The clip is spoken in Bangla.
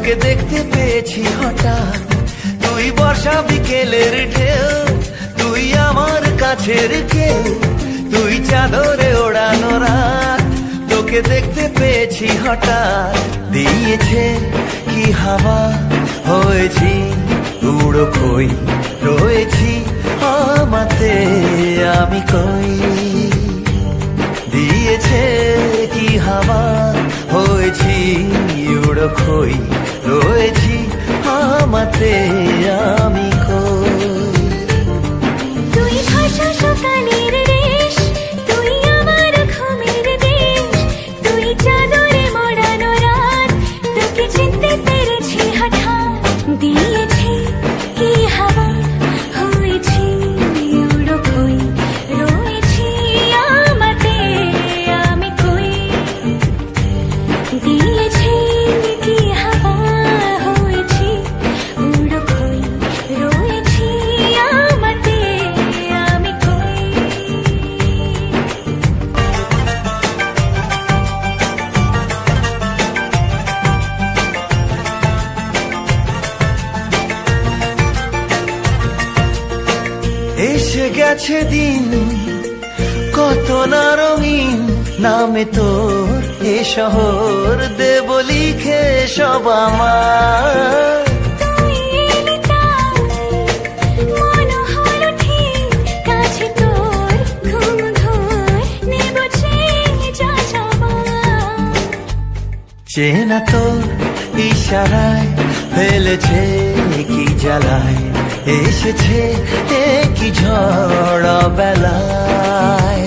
তোকে দেখতে পেয়েছি হঠাৎ, তুই বর্ষা বিকেলের ঢেউ, তুই আমার কাছের কেউ, তুই চাদরে ওড়ানো রাত। তোকে দেখতে পেয়েছি হঠাৎ, দিয়েছে কি হাওয়া, হয়েছি উড়ো খই, রয়েছি আমাতে আমি কই। দিয়েছে কি হাওয়া, হয়েছি উড়ো খই, রয়েছি আমাতে আমি কই। তুই ভাষা সকালের রেশ, তুই আমার ঘুমের দেশ, তুই চাদরে মোড়ানো রাত। তোকে চিনতে পেরেছি হঠাৎ, দিয়েছি কি হাওয়া, হয়েছি উড়ো খই, রয়েছি আমাতে আমি কই। দিয়েছি কি হাওয়া, হয়েছি উড়ো খই, রয়েছি আমাতে আমি কই। এসে গেছে দিন কত না রঙিন, নামে তোর এ শহর দেব লিখে সব আমার। তুই এলি তাই মন হলো ঠিক, কাছে তোর ঘুম ঘোর নেব চেয়ে যা যাবার। চেনা তোর ইশারায় ফেলেছে কি জ্বালায়, এসেছে কি ঝড় বেলায়।